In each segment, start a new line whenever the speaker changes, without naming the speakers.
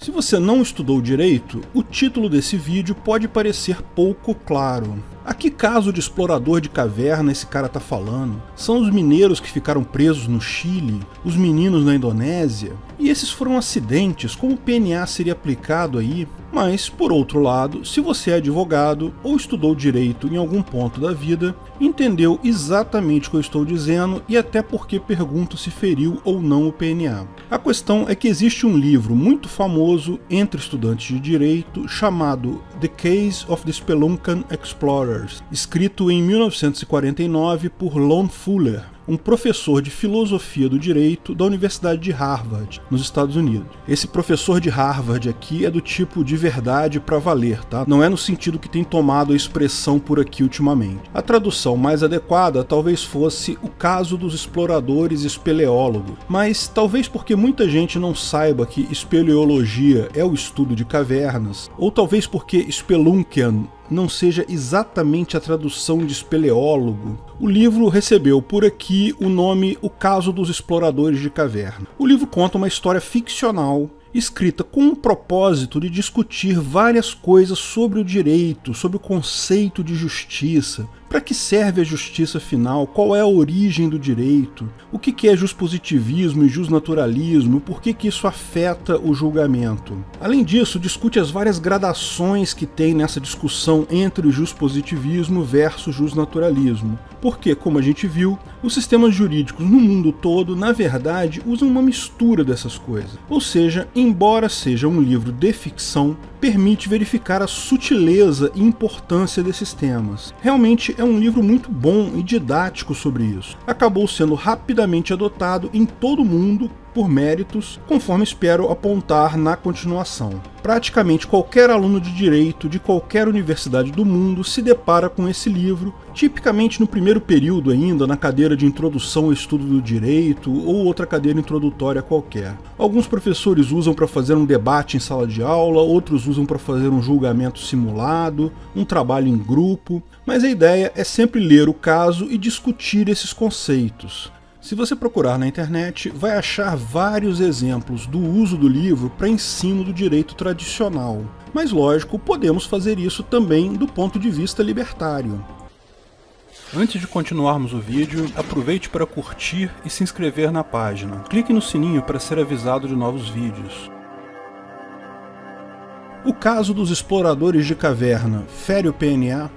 Se você não estudou direito, o título desse vídeo pode parecer pouco claro. A que caso de explorador de caverna esse cara tá falando? São os mineiros que ficaram presos no Chile? Os meninos na Indonésia? E esses foram acidentes, como o PNA seria aplicado aí? Mas, por outro lado, se você é advogado ou estudou direito em algum ponto da vida, entendeu exatamente o que eu estou dizendo e até porque pergunto se feriu ou não o PNA. A questão é que existe um livro muito famoso entre estudantes de direito chamado The Case of the Speluncan Explorers, escrito em 1949 por Lon Fuller, um professor de filosofia do direito da Universidade de Harvard, nos Estados Unidos. Esse professor de Harvard aqui é do tipo de verdade pra valer, tá? Não é no sentido que tem tomado a expressão por aqui ultimamente. A tradução mais adequada talvez fosse o caso dos exploradores espeleólogos, mas talvez porque muita gente não saiba que espeleologia é o estudo de cavernas, ou talvez porque spelunkian não seja exatamente a tradução de espeleólogo, o livro recebeu por aqui o nome O Caso dos Exploradores de Caverna. O livro conta uma história ficcional, escrita com o propósito de discutir várias coisas sobre o direito, sobre o conceito de justiça. Para que serve a justiça final? Qual é a origem do direito? O que é juspositivismo e jusnaturalismo? Por que isso afeta o julgamento? Além disso, discute as várias gradações que tem nessa discussão entre o juspositivismo versus jusnaturalismo. Porque, como a gente viu, os sistemas jurídicos no mundo todo, na verdade, usam uma mistura dessas coisas. Ou seja, embora seja um livro de ficção, permite verificar a sutileza e importância desses temas. Realmente é um livro muito bom e didático sobre isso. Acabou sendo rapidamente adotado em todo o mundo por méritos, conforme espero apontar na continuação. Praticamente qualquer aluno de direito de qualquer universidade do mundo se depara com esse livro, tipicamente no primeiro período ainda, na cadeira de introdução ao estudo do direito ou outra cadeira introdutória qualquer. Alguns professores usam para fazer um debate em sala de aula, outros usam para fazer um julgamento simulado, um trabalho em grupo, mas a ideia é sempre ler o caso e discutir esses conceitos. Se você procurar na internet, vai achar vários exemplos do uso do livro para ensino do direito tradicional. Mas lógico, podemos fazer isso também do ponto de vista libertário. Antes de continuarmos o vídeo, aproveite para curtir e se inscrever na página. Clique no sininho para ser avisado de novos vídeos. O caso dos exploradores de caverna fere o PNA?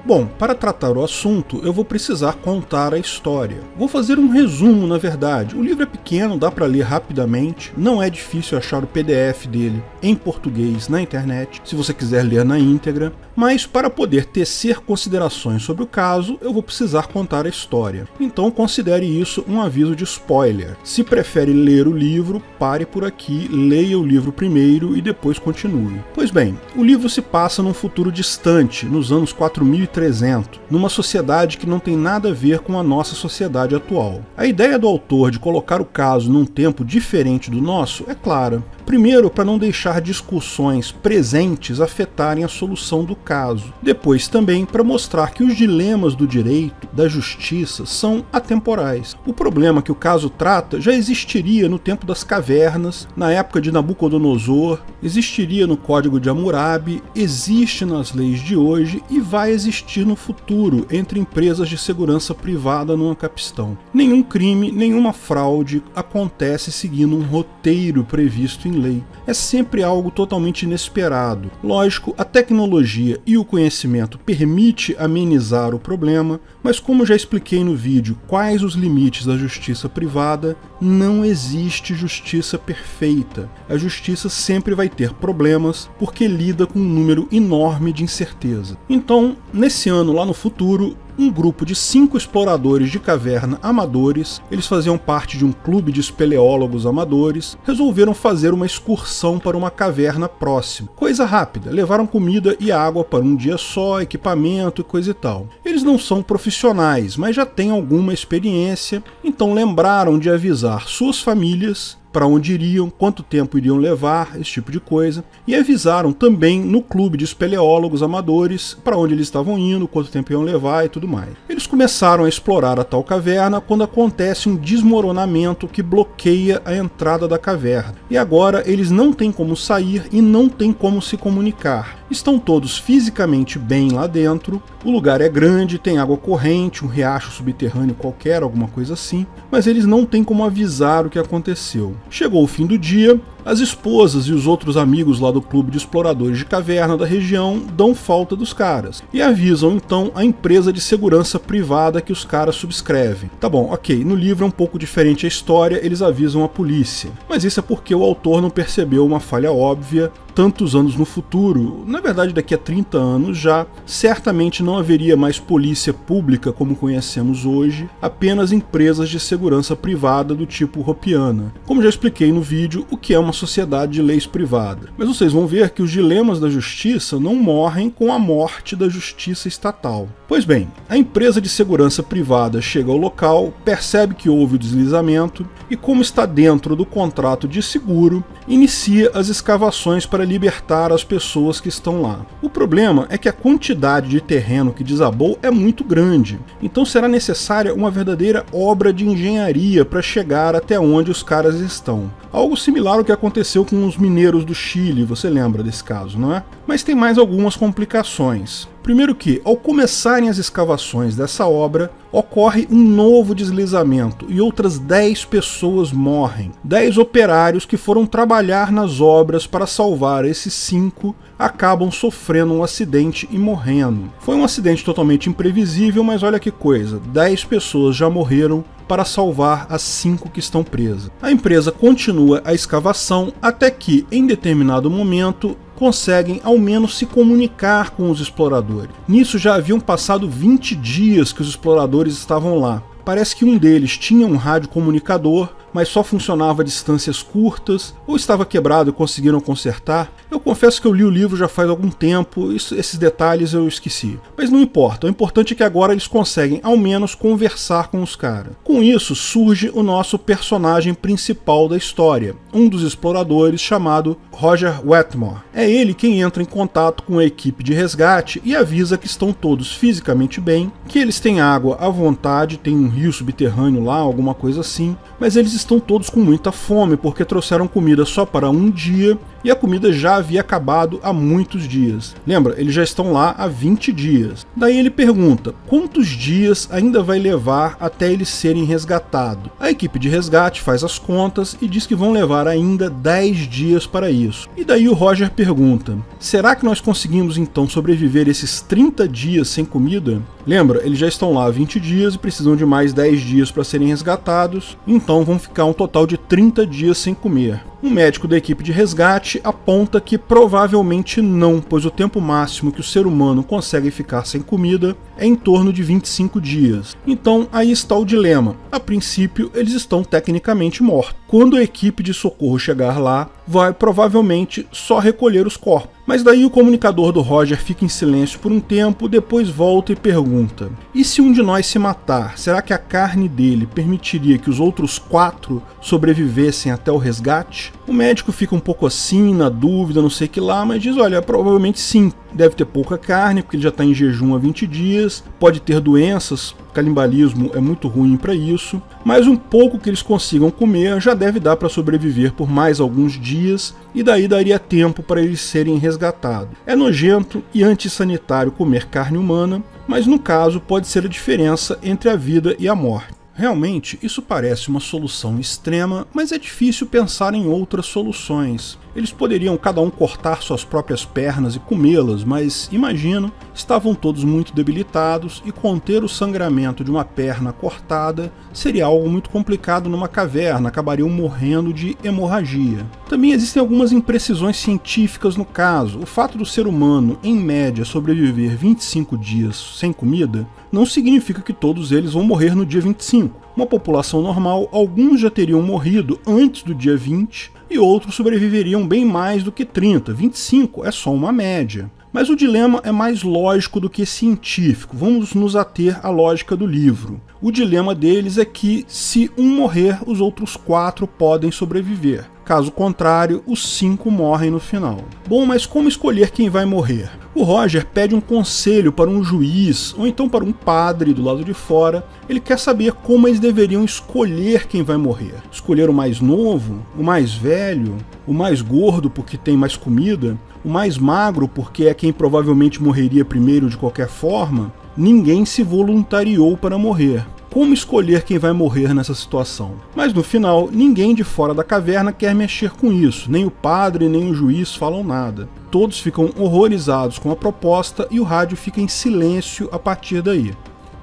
Bom, para tratar o assunto, eu vou precisar contar a história. Vou fazer um resumo, na verdade. O livro é pequeno, dá para ler rapidamente, não é difícil achar o PDF dele em português na internet, se você quiser ler na íntegra, mas para poder tecer considerações sobre o caso, eu vou precisar contar a história. Então considere isso um aviso de spoiler. Se prefere ler o livro, pare por aqui, leia o livro primeiro e depois continue. Pois bem, o livro se passa num futuro distante, nos anos 4300, numa sociedade que não tem nada a ver com a nossa sociedade atual. A ideia do autor de colocar o caso num tempo diferente do nosso é clara. Primeiro, para não deixar discussões presentes afetarem a solução do caso. Depois também para mostrar que os dilemas do direito, da justiça, são atemporais. O problema que o caso trata já existiria no tempo das cavernas, na época de Nabucodonosor, existiria no Código de Hammurabi, existe nas leis de hoje e vai existir no futuro entre empresas de segurança privada no Ancapistan. Nenhum crime, nenhuma fraude acontece seguindo um roteiro previsto em lei. É sempre algo totalmente inesperado. Lógico, a tecnologia e o conhecimento permite amenizar o problema, mas como já expliquei no vídeo quais os limites da justiça privada, não existe justiça perfeita. A justiça sempre vai ter problemas porque lida com um número enorme de incerteza. Então, nesse ano lá no futuro, um grupo de 5 exploradores de caverna amadores, eles faziam parte de um clube de espeleólogos amadores, resolveram fazer uma excursão para uma caverna próxima. Coisa rápida, levaram comida e água para um dia só, equipamento e coisa e tal. Eles não são profissionais, mas já têm alguma experiência, então lembraram de avisar suas famílias para onde iriam, quanto tempo iriam levar, esse tipo de coisa, e avisaram também no clube de espeleólogos amadores para onde eles estavam indo, quanto tempo iam levar e tudo mais. Eles começaram a explorar a tal caverna quando acontece um desmoronamento que bloqueia a entrada da caverna, e agora eles não têm como sair e não têm como se comunicar. Estão todos fisicamente bem lá dentro, o lugar é grande, tem água corrente, um riacho subterrâneo qualquer, alguma coisa assim, mas eles não têm como avisar o que aconteceu. Chegou o fim do dia, as esposas e os outros amigos lá do clube de exploradores de caverna da região dão falta dos caras e avisam então a empresa de segurança privada que os caras subscrevem. Tá bom, ok, no livro é um pouco diferente a história, eles avisam a polícia, mas isso é porque o autor não percebeu uma falha óbvia. Tantos anos no futuro, na verdade daqui a 30 anos já, certamente não haveria mais polícia pública como conhecemos hoje, apenas empresas de segurança privada do tipo Hopiana. Como já expliquei no vídeo, o que é uma sociedade de leis privadas. Mas vocês vão ver que os dilemas da justiça não morrem com a morte da justiça estatal. Pois bem, a empresa de segurança privada chega ao local, percebe que houve o deslizamento e, como está dentro do contrato de seguro, inicia as escavações para libertar as pessoas que estão lá. O problema é que a quantidade de terreno que desabou é muito grande, então será necessária uma verdadeira obra de engenharia para chegar até onde os caras estão. Algo similar ao que aconteceu com os mineiros do Chile, você lembra desse caso, não é? Mas tem mais algumas complicações. Primeiro que, ao começarem as escavações dessa obra, ocorre um novo deslizamento e outras 10 pessoas morrem. 10 operários que foram trabalhar nas obras para salvar esses 5 acabam sofrendo um acidente e morrendo. Foi um acidente totalmente imprevisível, mas olha que coisa, 10 pessoas já morreram para salvar as 5 que estão presas. A empresa continua a escavação até que, em determinado momento, conseguem ao menos se comunicar com os exploradores. Nisso já haviam passado 20 dias que os exploradores estavam lá. Parece que um deles tinha um radiocomunicador, mas só funcionava a distâncias curtas, ou estava quebrado e conseguiram consertar. Eu confesso que eu li o livro já faz algum tempo, esses detalhes eu esqueci. Mas não importa, o importante é que agora eles conseguem ao menos conversar com os caras. Com isso surge o nosso personagem principal da história, um dos exploradores chamado Roger Wetmore. É ele quem entra em contato com a equipe de resgate e avisa que estão todos fisicamente bem, que eles têm água à vontade, tem um rio subterrâneo lá, alguma coisa assim, mas eles estão todos com muita fome porque trouxeram comida só para um dia e a comida já havia acabado há muitos dias. Lembra, eles já estão lá há 20 dias. Daí ele pergunta quantos dias ainda vai levar até eles serem resgatados. A equipe de resgate faz as contas e diz que vão levar ainda 10 dias para isso. E daí o Roger pergunta, será que nós conseguimos então sobreviver esses 30 dias sem comida? Lembra, eles já estão lá há 20 dias e precisam de mais 10 dias para serem resgatados, então vão ficar um total de 30 dias sem comer. Um médico da equipe de resgate aponta que provavelmente não, pois o tempo máximo que o ser humano consegue ficar sem comida é em torno de 25 dias. Então aí está o dilema. A princípio, eles estão tecnicamente mortos. Quando a equipe de socorro chegar lá, vai provavelmente só recolher os corpos. Mas daí o comunicador do Roger fica em silêncio por um tempo, depois volta e pergunta: e se um de nós se matar, será que a carne dele permitiria que os outros 4 sobrevivessem até o resgate? O médico fica um pouco assim, na dúvida, não sei o que lá, mas diz, olha, provavelmente sim, deve ter pouca carne, porque ele já está em jejum há 20 dias, pode ter doenças, canibalismo é muito ruim para isso, mas um pouco que eles consigam comer já deve dar para sobreviver por mais alguns dias, e daí daria tempo para eles serem resgatados. É nojento e antissanitário comer carne humana, mas no caso pode ser a diferença entre a vida e a morte. Realmente, isso parece uma solução extrema, mas é difícil pensar em outras soluções. Eles poderiam cada um cortar suas próprias pernas e comê-las, mas, imagino, estavam todos muito debilitados e conter o sangramento de uma perna cortada seria algo muito complicado numa caverna, acabariam morrendo de hemorragia. Também existem algumas imprecisões científicas no caso. O fato do ser humano, em média, sobreviver 25 dias sem comida não significa que todos eles vão morrer no dia 25. Uma população normal, alguns já teriam morrido antes do dia 20 e outros sobreviveriam bem mais do que 30. 25 é só uma média. Mas o dilema é mais lógico do que científico. Vamos nos ater à lógica do livro. O dilema deles é que, se um morrer, os outros 4 podem sobreviver. Caso contrário, os 5 morrem no final. Bom, mas como escolher quem vai morrer? O Roger pede um conselho para um juiz, ou então para um padre do lado de fora. Ele quer saber como eles deveriam escolher quem vai morrer. Escolher o mais novo, o mais velho, o mais gordo porque tem mais comida, o mais magro porque é quem provavelmente morreria primeiro de qualquer forma. Ninguém se voluntariou para morrer. Como escolher quem vai morrer nessa situação? Mas no final, ninguém de fora da caverna quer mexer com isso, nem o padre nem o juiz falam nada. Todos ficam horrorizados com a proposta e o rádio fica em silêncio a partir daí.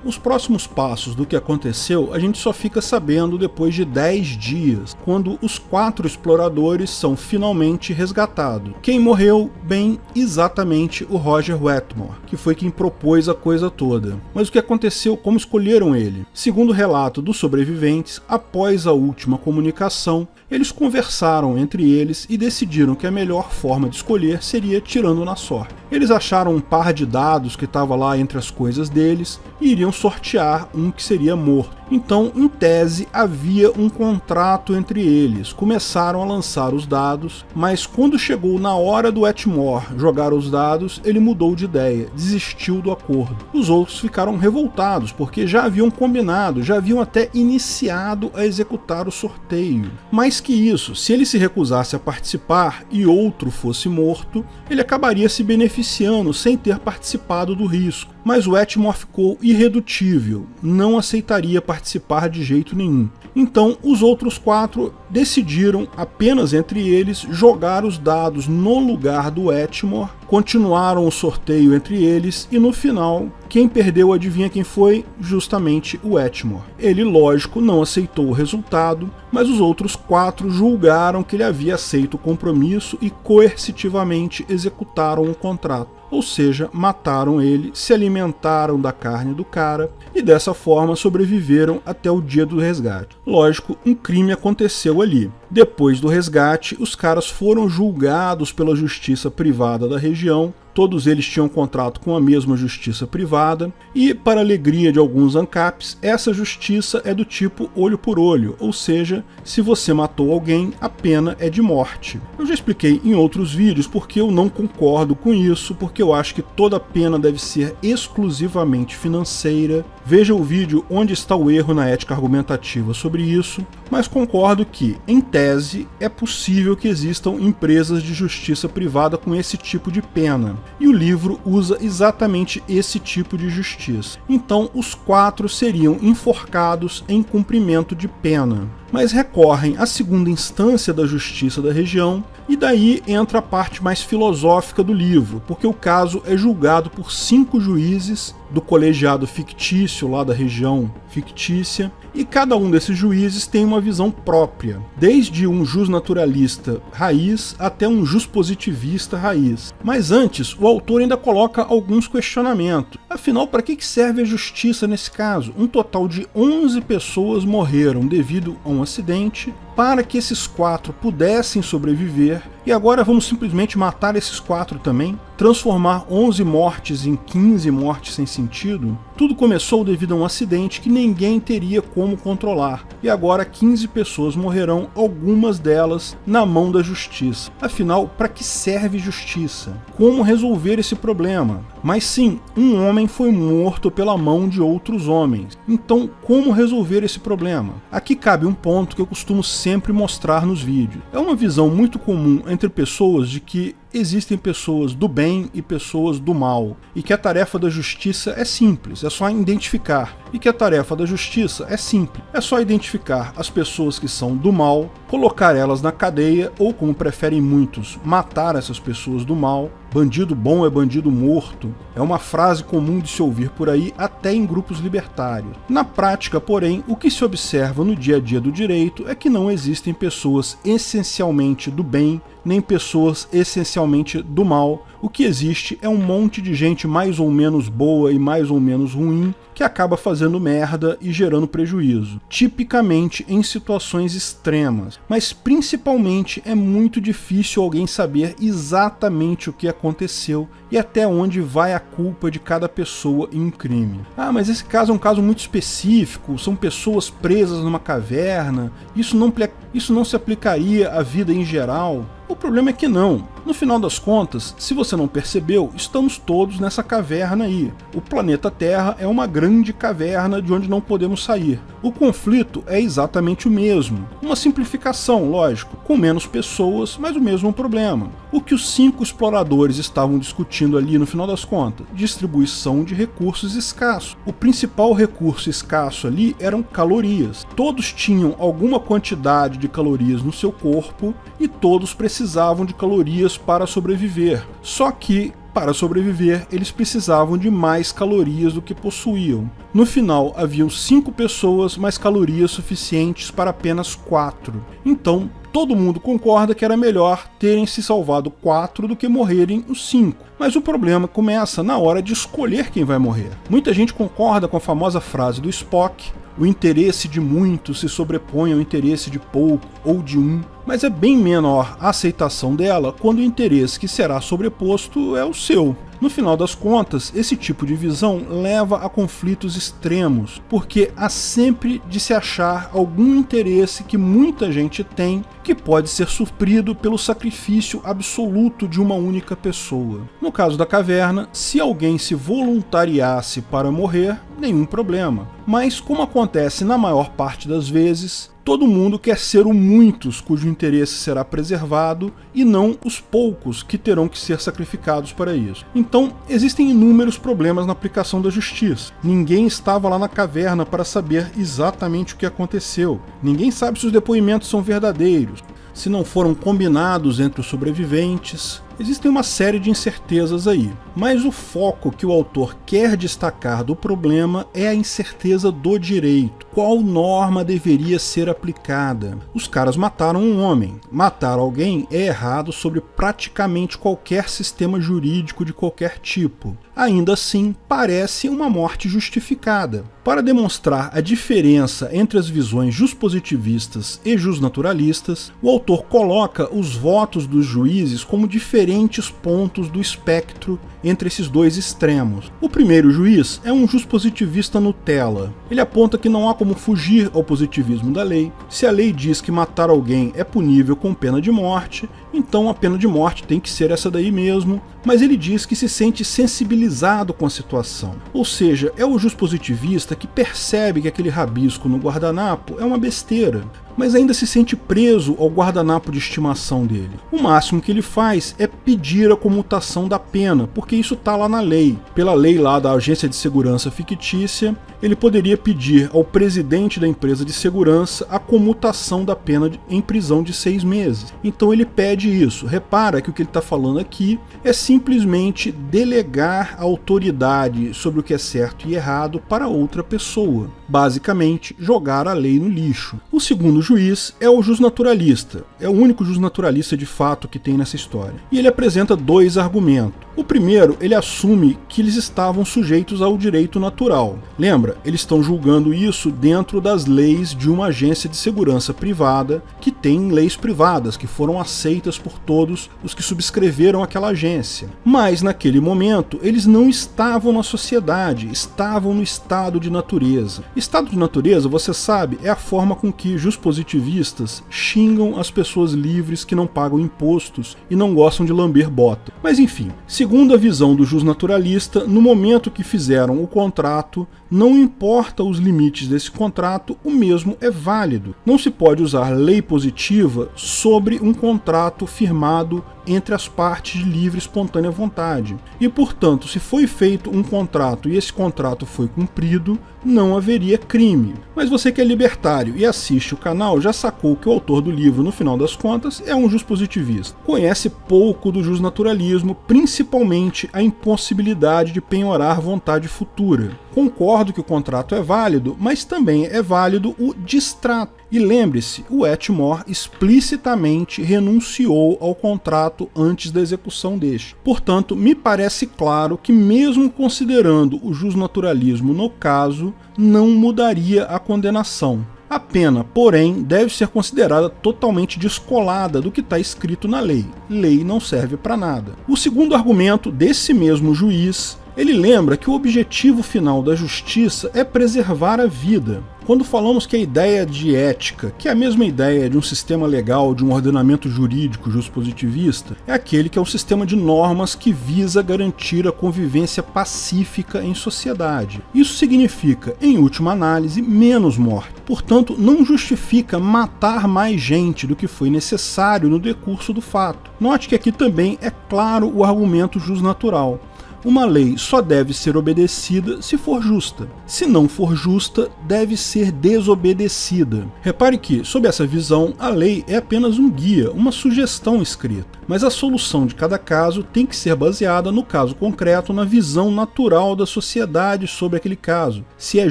Os próximos passos do que aconteceu a gente só fica sabendo depois de 10 dias, quando os 4 exploradores são finalmente resgatados. Quem morreu? Bem, exatamente o Roger Wetmore, que foi quem propôs a coisa toda. Mas o que aconteceu? Como escolheram ele? Segundo o relato dos sobreviventes, após a última comunicação, eles conversaram entre eles e decidiram que a melhor forma de escolher seria tirando na sorte. Eles acharam um par de dados que estava lá entre as coisas deles e iriam sortear um que seria morto. Então, em tese, havia um contrato entre eles. Começaram a lançar os dados, mas quando chegou na hora do Wetmore jogar os dados, ele mudou de ideia, desistiu do acordo. Os outros ficaram revoltados, porque já haviam combinado, já haviam até iniciado a executar o sorteio. Mais que isso, se ele se recusasse a participar e outro fosse morto, ele acabaria se beneficiando sem ter participado do risco. Mas o Wetmore ficou irredutível, não aceitaria participar de jeito nenhum. Então os outros 4 decidiram, apenas entre eles, jogar os dados no lugar do Wetmore, continuaram o sorteio entre eles e no final, quem perdeu, adivinha quem foi? Justamente o Wetmore. Ele, lógico, não aceitou o resultado, mas os outros 4 julgaram que ele havia aceito o compromisso e coercitivamente executaram o contrato. Ou seja, mataram ele, se alimentaram da carne do cara e dessa forma sobreviveram até o dia do resgate. Lógico, um crime aconteceu ali. Depois do resgate, os caras foram julgados pela justiça privada da região. Todos eles tinham contrato com a mesma justiça privada e, para a alegria de alguns ANCAPs, essa justiça é do tipo olho por olho, ou seja, se você matou alguém, a pena é de morte. Eu já expliquei em outros vídeos porque eu não concordo com isso, porque eu acho que toda pena deve ser exclusivamente financeira. Veja o vídeo Onde está o erro na ética argumentativa sobre isso, mas concordo que, em tese, é possível que existam empresas de justiça privada com esse tipo de pena. E o livro usa exatamente esse tipo de justiça. Então, os 4 seriam enforcados em cumprimento de pena, mas recorrem à segunda instância da justiça da região, e daí entra a parte mais filosófica do livro, porque o caso é julgado por 5 juízes do colegiado fictício lá da região fictícia, e cada um desses juízes tem uma visão própria, desde um jusnaturalista raiz até um juspositivista raiz. Mas antes, o autor ainda coloca alguns questionamentos. Afinal, para que serve a justiça nesse caso? Um total de 11 pessoas morreram devido a um acidente, para que esses 4 pudessem sobreviver, e agora vamos simplesmente matar esses 4 também? Transformar 11 mortes em 15 mortes sem sentido? Tudo começou devido a um acidente que ninguém teria como controlar, e agora 15 pessoas morrerão, algumas delas na mão da justiça. Afinal, para que serve justiça? Como resolver esse problema? Mas sim, um homem foi morto pela mão de outros homens. Então, como resolver esse problema? Aqui cabe um ponto que eu costumo sempre mostrar nos vídeos. É uma visão muito comum entre pessoas de que existem pessoas do bem e pessoas do mal, e que a tarefa da justiça é simples, é só identificar. E que a tarefa da justiça é simples, é só identificar as pessoas que são do mal, colocar elas na cadeia, ou como preferem muitos, matar essas pessoas do mal. Bandido bom é bandido morto, é uma frase comum de se ouvir por aí, até em grupos libertários. Na prática, porém, o que se observa no dia a dia do direito é que não existem pessoas essencialmente do bem, nem pessoas essencialmente do mal. O que existe é um monte de gente mais ou menos boa e mais ou menos ruim que acaba fazendo merda e gerando prejuízo, tipicamente em situações extremas, mas principalmente é muito difícil alguém saber exatamente o que aconteceu e até onde vai a culpa de cada pessoa em um crime. Ah, mas esse caso é um caso muito específico, são pessoas presas numa caverna, isso não se aplicaria à vida em geral. O problema é que não. No final das contas, se você não percebeu, estamos todos nessa caverna aí. O planeta Terra é uma grande caverna de onde não podemos sair. O conflito é exatamente o mesmo. Uma simplificação, lógico, com menos pessoas, mas o mesmo problema. O que os 5 exploradores estavam discutindo ali no final das contas? Distribuição de recursos escassos. O principal recurso escasso ali eram calorias. Todos tinham alguma quantidade de calorias no seu corpo e todos precisavam de calorias para sobreviver. Só que, para sobreviver, eles precisavam de mais calorias do que possuíam. No final, haviam 5 pessoas, mas calorias suficientes para apenas 4. Então, todo mundo concorda que era melhor terem se salvado 4 do que morrerem os 5. Mas o problema começa na hora de escolher quem vai morrer. Muita gente concorda com a famosa frase do Spock: o interesse de muitos se sobrepõe ao interesse de pouco ou de um, mas é bem menor a aceitação dela quando o interesse que será sobreposto é o seu. No final das contas, esse tipo de visão leva a conflitos extremos, porque há sempre de se achar algum interesse que muita gente tem que pode ser suprido pelo sacrifício absoluto de uma única pessoa. No caso da caverna, se alguém se voluntariasse para morrer, nenhum problema. Mas, como acontece na maior parte das vezes, todo mundo quer ser o muitos cujo interesse será preservado e não os poucos que terão que ser sacrificados para isso. Então, existem inúmeros problemas na aplicação da justiça. Ninguém estava lá na caverna para saber exatamente o que aconteceu. Ninguém sabe se os depoimentos são verdadeiros, se não foram combinados entre os sobreviventes. Existem uma série de incertezas aí, mas o foco que o autor quer destacar do problema é a incerteza do direito. Qual norma deveria ser aplicada? Os caras mataram um homem. Matar alguém é errado sobre praticamente qualquer sistema jurídico de qualquer tipo. Ainda assim, parece uma morte justificada. Para demonstrar a diferença entre as visões juspositivistas e jusnaturalistas, o autor coloca os votos dos juízes como diferentes pontos do espectro entre esses dois extremos. O primeiro juiz é um juspositivista Nutella. Ele aponta que não há como fugir ao positivismo da lei. Se a lei diz que matar alguém é punível com pena de morte, então a pena de morte tem que ser essa daí mesmo, mas ele diz que se sente sensibilizado com a situação. Ou seja, é o juspositivista que percebe que aquele rabisco no guardanapo é uma besteira, mas ainda se sente preso ao guardanapo de estimação dele. O máximo que ele faz é pedir a comutação da pena, porque isso está lá na lei. Pela lei lá da agência de segurança fictícia, ele poderia pedir ao presidente da empresa de segurança a comutação da pena em prisão de 6 meses. Então ele pede isso. Repara que o que ele está falando aqui é simplesmente delegar a autoridade sobre o que é certo e errado para outra pessoa. Basicamente, jogar a lei no lixo. O segundo juiz é o jusnaturalista. É o único jusnaturalista de fato que tem nessa história. E ele apresenta 2 argumentos. O primeiro, ele assume que eles estavam sujeitos ao direito natural. Lembra? Eles estão julgando isso dentro das leis de uma agência de segurança privada que tem leis privadas, que foram aceitas por todos os que subscreveram aquela agência. Mas, naquele momento, eles não estavam na sociedade, estavam no estado de natureza. Estado de natureza, você sabe, é a forma com que juspositivistas xingam as pessoas livres que não pagam impostos e não gostam de lamber bota. Mas enfim, segundo a visão do jusnaturalista, no momento que fizeram o contrato, não importa os limites desse contrato, o mesmo é válido. Não se pode usar lei positiva sobre um contrato firmado entre as partes de livre e espontânea vontade. E, portanto, se foi feito um contrato e esse contrato foi cumprido, não haveria crime. Mas você que é libertário e assiste o canal já sacou que o autor do livro, no final das contas, é um juspositivista. Conhece pouco do jusnaturalismo, principalmente a impossibilidade de penhorar vontade futura. Concordo que o contrato é válido, mas também é válido o distrato. E lembre-se, o Wetmore explicitamente renunciou ao contrato antes da execução deste. Portanto, me parece claro que, mesmo considerando o justnaturalismo no caso, não mudaria a condenação. A pena, porém, deve ser considerada totalmente descolada do que está escrito na lei. Lei não serve para nada. O segundo argumento desse mesmo juiz, ele lembra que o objetivo final da justiça é preservar a vida. Quando falamos que a ideia de ética, que é a mesma ideia de um sistema legal, de um ordenamento jurídico justpositivista, é aquele que é um sistema de normas que visa garantir a convivência pacífica em sociedade. Isso significa, em última análise, menos morte. Portanto, não justifica matar mais gente do que foi necessário no decurso do fato. Note que aqui também é claro o argumento justnatural. Uma lei só deve ser obedecida se for justa. Se não for justa, deve ser desobedecida. Repare que, sob essa visão, a lei é apenas um guia, uma sugestão escrita. Mas a solução de cada caso tem que ser baseada no caso concreto, na visão natural da sociedade sobre aquele caso, se é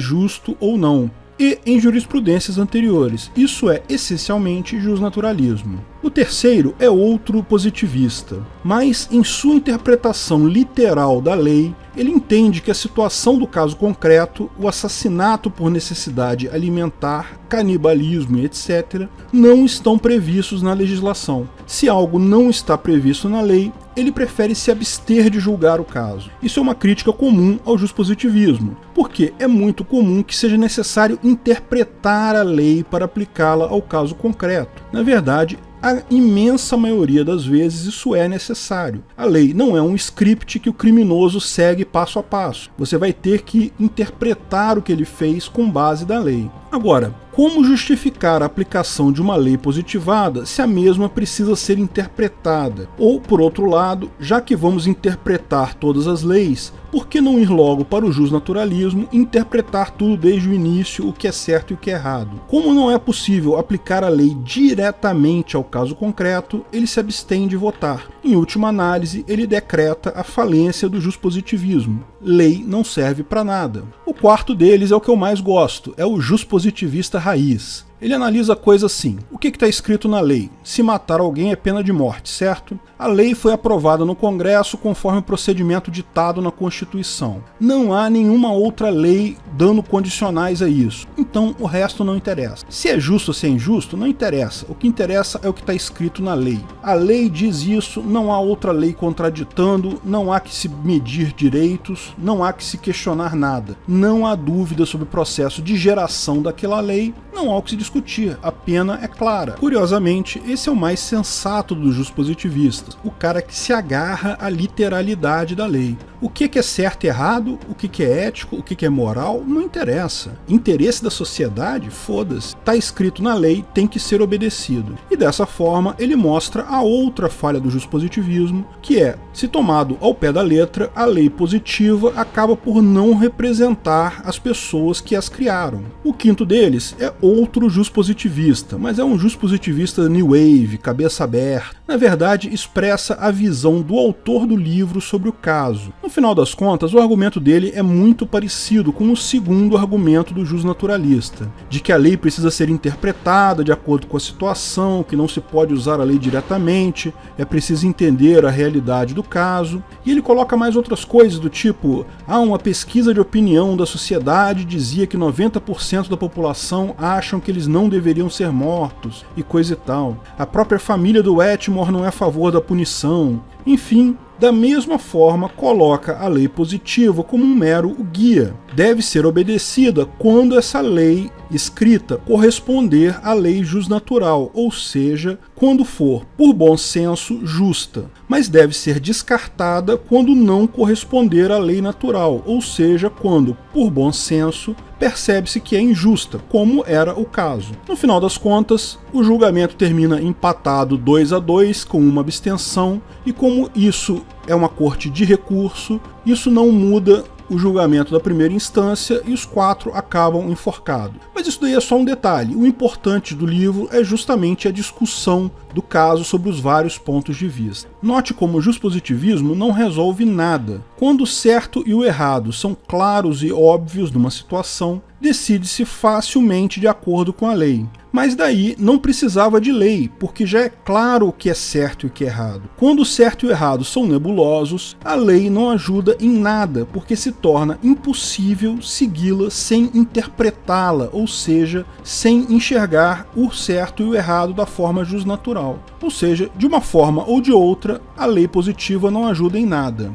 justo ou não, e em jurisprudências anteriores. Isso é essencialmente justnaturalismo. O terceiro é outro positivista, mas em sua interpretação literal da lei, ele entende que a situação do caso concreto, o assassinato por necessidade alimentar, canibalismo e etc., não estão previstos na legislação. Se algo não está previsto na lei, ele prefere se abster de julgar o caso. Isso é uma crítica comum ao justpositivismo, porque é muito comum que seja necessário interpretar a lei para aplicá-la ao caso concreto. Na verdade, a imensa maioria das vezes isso é necessário. A lei não é um script que o criminoso segue passo a passo. Você vai ter que interpretar o que ele fez com base da lei. Agora, como justificar a aplicação de uma lei positivada se a mesma precisa ser interpretada? Ou, por outro lado, já que vamos interpretar todas as leis, por que não ir logo para o justnaturalismo e interpretar tudo desde o início, o que é certo e o que é errado? Como não é possível aplicar a lei diretamente ao caso concreto, ele se abstém de votar. Em última análise, ele decreta a falência do justpositivismo. Lei não serve para nada. O quarto deles é o que eu mais gosto, é o justpositivista raiz. Ele analisa a coisa assim: o que está escrito na lei? Se matar alguém é pena de morte, certo? A lei foi aprovada no Congresso conforme o procedimento ditado na Constituição. Não há nenhuma outra lei dando condicionais a isso. Então o resto não interessa. Se é justo ou se é injusto, não interessa. O que interessa é o que está escrito na lei. A lei diz isso, não há outra lei contraditando, não há que se medir direitos, não há que se questionar nada. Não há dúvida sobre o processo de geração daquela lei, não há o que se discutir, a pena é clara. Curiosamente, esse é o mais sensato dos justpositivistas, o cara que se agarra à literalidade da lei. O que é certo e errado, o que é ético, o que é moral, não interessa. Interesse da sociedade, foda-se. Tá escrito na lei, tem que ser obedecido. E dessa forma, ele mostra a outra falha do justpositivismo, que é, se tomado ao pé da letra, a lei positiva acaba por não representar as pessoas que as criaram. O quinto deles é outro justpositivista, mas é um justpositivista new wave, cabeça aberta. Na verdade, expressa a visão do autor do livro sobre o caso. No final das contas, o argumento dele é muito parecido com o segundo argumento do justnaturalista, de que a lei precisa ser interpretada de acordo com a situação, que não se pode usar a lei diretamente, é preciso entender a realidade do caso, e ele coloca mais outras coisas do tipo: uma pesquisa de opinião da sociedade dizia que 90% da população acham que eles não deveriam ser mortos, e coisa e tal. A própria família do Wetmore não é a favor da punição. Enfim, da mesma forma, coloca a lei positiva como um mero guia. Deve ser obedecida quando essa lei escrita corresponder à lei justnatural, ou seja, quando for, por bom senso, justa. Mas deve ser descartada quando não corresponder à lei natural, ou seja, quando, por bom senso, percebe-se que é injusta, como era o caso. No final das contas, o julgamento termina empatado 2-2, com uma abstenção, e como isso é uma corte de recurso, isso não muda o julgamento da primeira instância e os 4 acabam enforcados. Mas isso daí é só um detalhe. O importante do livro é justamente a discussão do caso sob os vários pontos de vista. Note como o juspositivismo não resolve nada. Quando o certo e o errado são claros e óbvios numa situação, decide-se facilmente de acordo com a lei. Mas daí não precisava de lei, porque já é claro o que é certo e o que é errado. Quando o certo e o errado são nebulosos, a lei não ajuda em nada, porque se torna impossível segui-la sem interpretá-la, ou seja, sem enxergar o certo e o errado da forma jusnatural. Ou seja, de uma forma ou de outra, a lei positiva não ajuda em nada.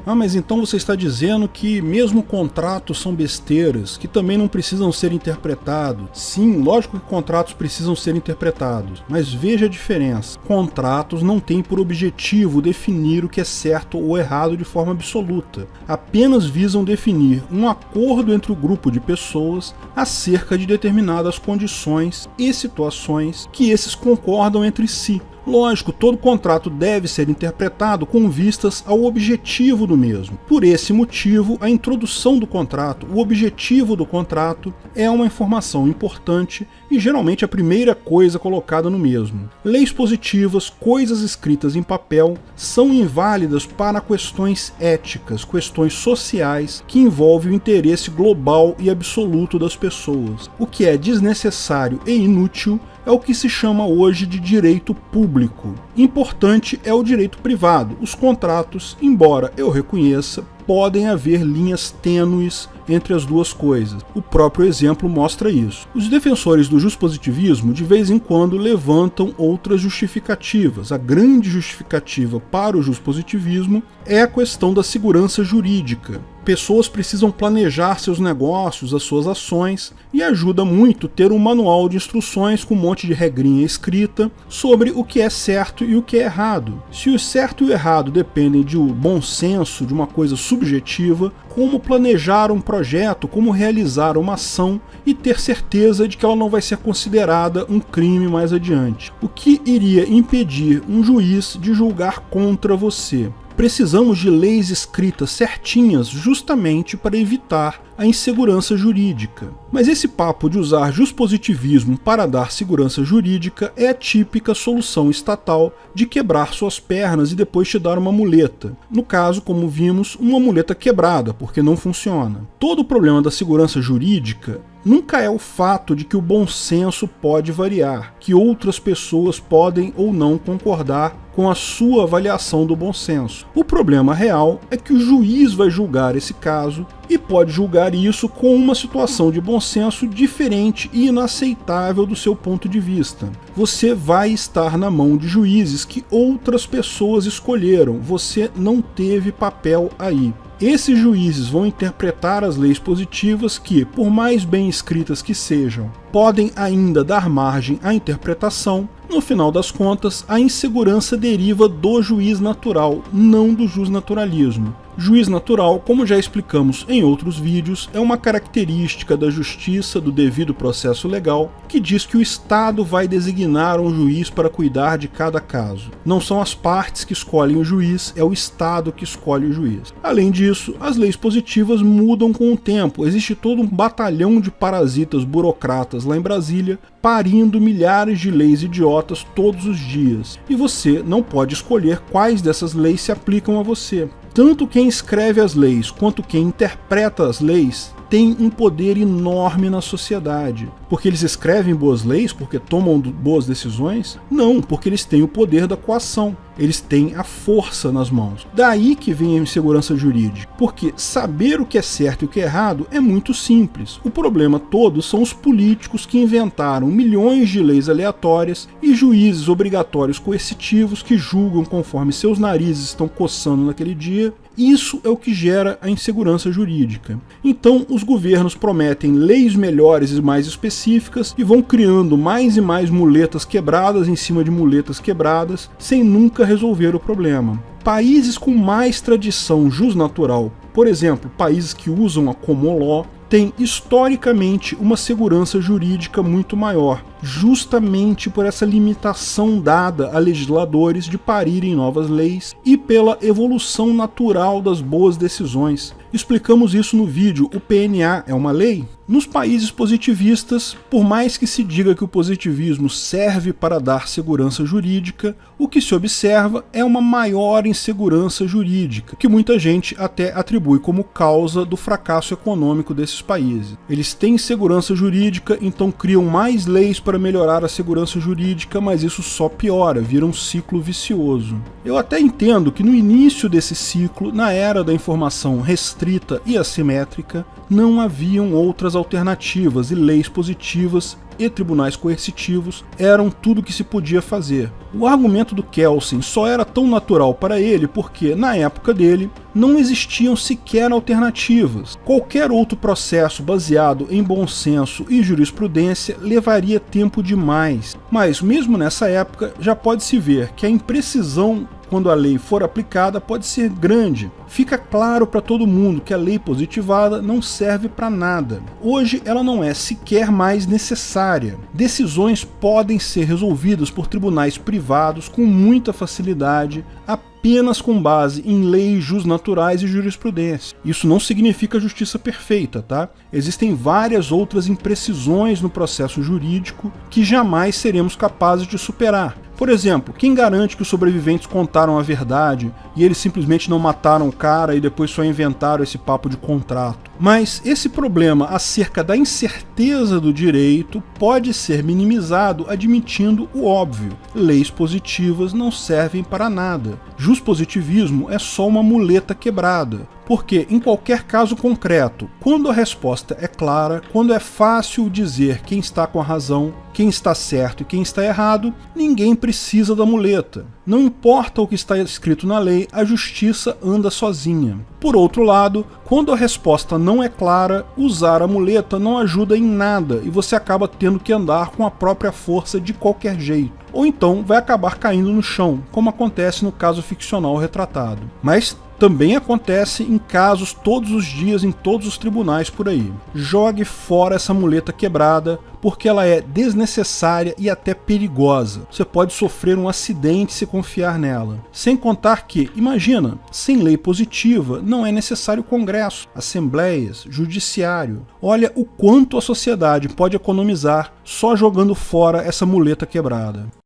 Ah, mas então você está dizendo que mesmo contratos são besteiras, que também não precisam ser interpretados. Sim, lógico que contratos precisam ser interpretados, mas veja a diferença. Contratos não têm por objetivo definir o que é certo ou errado de forma absoluta. Apenas visam definir um acordo entre o grupo de pessoas acerca de determinadas condições e situações que esses concordam entre si. Lógico, todo contrato deve ser interpretado com vistas ao objetivo do mesmo. Por esse motivo, a introdução do contrato, o objetivo do contrato, é uma informação importante e geralmente a primeira coisa colocada no mesmo. Leis positivas, coisas escritas em papel, são inválidas para questões éticas, questões sociais que envolvem o interesse global e absoluto das pessoas. O que é desnecessário e inútil é o que se chama hoje de direito público. Importante é o direito privado. Os contratos, embora eu reconheça, podem haver linhas tênues entre as duas coisas. O próprio exemplo mostra isso. Os defensores do juspositivismo de vez em quando levantam outras justificativas. A grande justificativa para o juspositivismo é a questão da segurança jurídica. Pessoas precisam planejar seus negócios, as suas ações, e ajuda muito ter um manual de instruções com um monte de regrinha escrita sobre o que é certo e o que é errado. Se o certo e o errado dependem de um bom senso, de uma coisa subjetiva, como planejar um projeto, como realizar uma ação e ter certeza de que ela não vai ser considerada um crime mais adiante. O que iria impedir um juiz de julgar contra você? Precisamos de leis escritas certinhas justamente para evitar a insegurança jurídica. Mas esse papo de usar juspositivismo para dar segurança jurídica é a típica solução estatal de quebrar suas pernas e depois te dar uma muleta. No caso, como vimos, uma muleta quebrada, porque não funciona. Todo o problema da segurança jurídica nunca é o fato de que o bom senso pode variar, que outras pessoas podem ou não concordar com a sua avaliação do bom senso. O problema real é que o juiz vai julgar esse caso e pode julgar isso com uma situação de bom senso diferente e inaceitável do seu ponto de vista. Você vai estar na mão de juízes que outras pessoas escolheram, você não teve papel aí. Esses juízes vão interpretar as leis positivas que, por mais bem escritas que sejam, podem ainda dar margem à interpretação. No final das contas, a insegurança deriva do juiz natural, não do jusnaturalismo. Juiz natural, como já explicamos em outros vídeos, é uma característica da justiça do devido processo legal que diz que o Estado vai designar um juiz para cuidar de cada caso. Não são as partes que escolhem o juiz, é o Estado que escolhe o juiz. Além disso, as leis positivas mudam com o tempo. Existe todo um batalhão de parasitas burocratas lá em Brasília parindo milhares de leis idiotas todos os dias. E você não pode escolher quais dessas leis se aplicam a você. Tanto quem escreve as leis quanto quem interpreta as leis tem um poder enorme na sociedade. Porque eles escrevem boas leis, porque tomam boas decisões? Não, porque eles têm o poder da coação. Eles têm a força nas mãos. Daí que vem a insegurança jurídica. Porque saber o que é certo e o que é errado é muito simples. O problema todo são os políticos que inventaram milhões de leis aleatórias e juízes obrigatórios coercitivos que julgam conforme seus narizes estão coçando naquele dia. Isso é o que gera a insegurança jurídica. Então, os governos prometem leis melhores e mais específicas e vão criando mais e mais muletas quebradas em cima de muletas quebradas, sem nunca resolver o problema. Países com mais tradição jusnatural, por exemplo, países que usam a common law, têm historicamente uma segurança jurídica muito maior. justamente por essa limitação dada a legisladores de parirem novas leis e pela evolução natural das boas decisões. Explicamos isso no vídeo O PNA é uma lei? Nos países positivistas, por mais que se diga que o positivismo serve para dar segurança jurídica, o que se observa é uma maior insegurança jurídica, que muita gente até atribui como causa do fracasso econômico desses países. Eles têm insegurança jurídica, então criam mais leis para melhorar a segurança jurídica, mas isso só piora, vira um ciclo vicioso. Eu até entendo que no início desse ciclo, na era da informação restrita e assimétrica, não haviam outras alternativas e leis positivas e tribunais coercitivos eram tudo que se podia fazer. O argumento do Kelsen só era tão natural para ele porque, na época dele, não existiam sequer alternativas. Qualquer outro processo baseado em bom senso e jurisprudência levaria tempo demais. Mas, mesmo nessa época, já pode-se ver que a imprecisão quando a lei for aplicada pode ser grande. Fica claro para todo mundo que a lei positivada não serve para nada. Hoje ela não é sequer mais necessária. Decisões podem ser resolvidas por tribunais privados com muita facilidade, apenas com base em leis jusnaturais e jurisprudência. Isso não significa justiça perfeita, tá? Existem várias outras imprecisões no processo jurídico que jamais seremos capazes de superar. Por exemplo, quem garante que os sobreviventes contaram a verdade e eles simplesmente não mataram o cara e depois só inventaram esse papo de contrato? Mas esse problema acerca da incerteza do direito pode ser minimizado admitindo o óbvio. Leis positivas não servem para nada. Juspositivismo é só uma muleta quebrada. Porque, em qualquer caso concreto, quando a resposta é clara, quando é fácil dizer quem está com a razão, quem está certo e quem está errado, ninguém precisa da muleta. Não importa o que está escrito na lei, a justiça anda sozinha. Por outro lado, quando a resposta não é clara, usar a muleta não ajuda em nada e você acaba tendo que andar com a própria força de qualquer jeito. Ou então vai acabar caindo no chão, como acontece no caso ficcional retratado. Mas também acontece em casos todos os dias em todos os tribunais por aí. Jogue fora essa muleta quebrada, porque ela é desnecessária e até perigosa. Você pode sofrer um acidente se confiar nela. Sem contar que, imagina, sem lei positiva não é necessário Congresso, assembleias, judiciário. Olha o quanto a sociedade pode economizar só jogando fora essa muleta quebrada.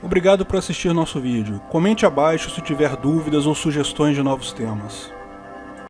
Obrigado por assistir nosso vídeo. Comente abaixo se tiver dúvidas ou sugestões de novos temas.